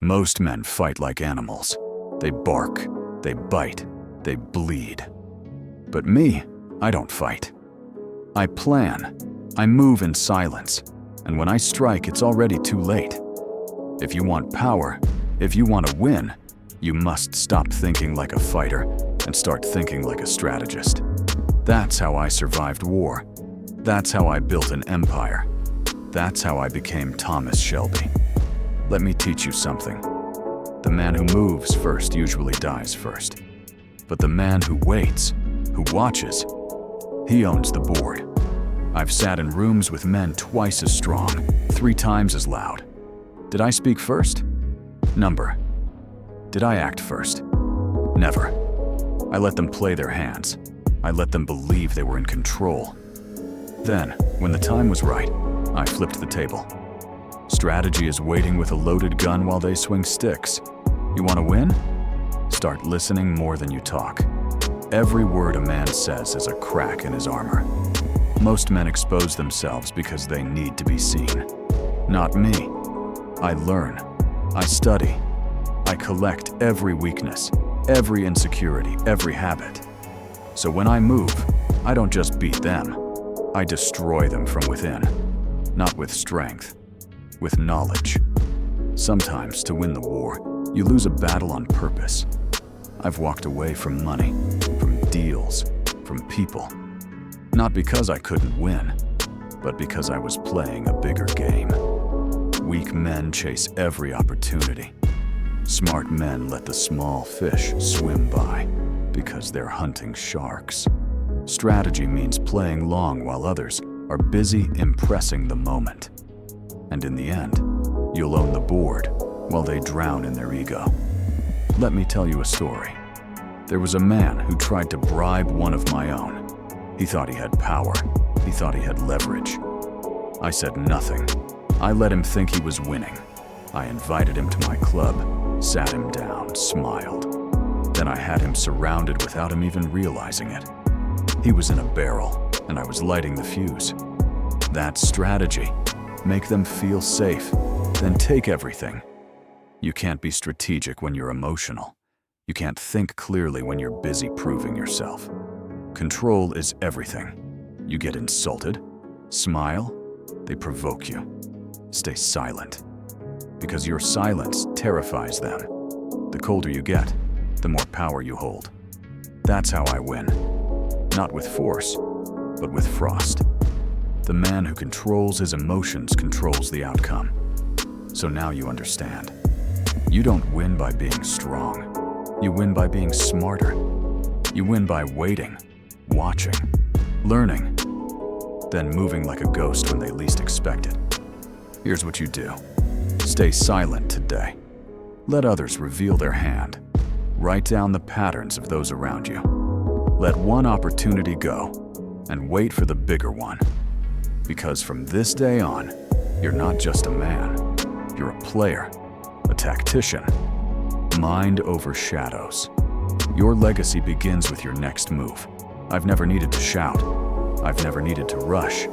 Most men fight like animals. They bark, they bite, they bleed. But me, I don't fight. I plan. I move in silence. And when I strike, it's already too late. If you want power, if you want to win, you must stop thinking like a fighter and start thinking like a strategist. That's how I survived war. That's how I built an empire. That's how I became Thomas Shelby. Let me teach you something. The man who moves first usually dies first. But the man who waits, who watches, he owns the board. I've sat in rooms with men twice as strong, 3 times as loud. Did I speak first? Number. Did I act first? Never. I let them play their hands. I let them believe they were in control. Then, when the time was right, I flipped the table. Strategy is waiting with a loaded gun while they swing sticks. You want to win? Start listening more than you talk. Every word a man says is a crack in his armor. Most men expose themselves because they need to be seen. Not me. I learn. I study. I collect every weakness, every insecurity, every habit. So when I move, I don't just beat them. I destroy them from within. Not with strength, with knowledge. Sometimes, to win the war, you lose a battle on purpose. I've walked away from money, from deals, from people. Not because I couldn't win, but because I was playing a bigger game. Weak men chase every opportunity. Smart men let the small fish swim by because they're hunting sharks. Strategy means playing long while others are busy impressing the moment. And in the end, you'll own the board while they drown in their ego. Let me tell you a story. There was a man who tried to bribe one of my own. He thought he had power. He thought he had leverage. I said nothing. I let him think he was winning. I invited him to my club, sat him down, smiled. Then I had him surrounded without him even realizing it. He was in a barrel, and I was lighting the fuse. That's strategy. Make them feel safe, then take everything. You can't be strategic when you're emotional. You can't think clearly when you're busy proving yourself. Control is everything. You get insulted, smile, they provoke you. Stay silent. Because your silence terrifies them. The colder you get, the more power you hold. That's how I win. Not with force, but with frost. The man who controls his emotions controls the outcome. So now you understand. You don't win by being strong. You win by being smarter. You win by waiting, watching, learning, then moving like a ghost when they least expect it. Here's what you do. Stay silent today. Let others reveal their hand. Write down the patterns of those around you. Let one opportunity go and wait for the bigger one. Because from this day on, you're not just a man. You're a player, a tactician. Mind over shadows. Your legacy begins with your next move. I've never needed to shout. I've never needed to rush.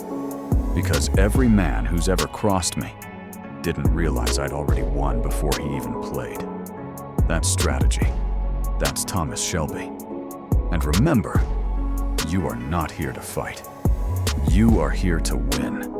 Because every man who's ever crossed me didn't realize I'd already won before he even played. That's strategy. That's Thomas Shelby. And remember, you are not here to fight. You are here to win.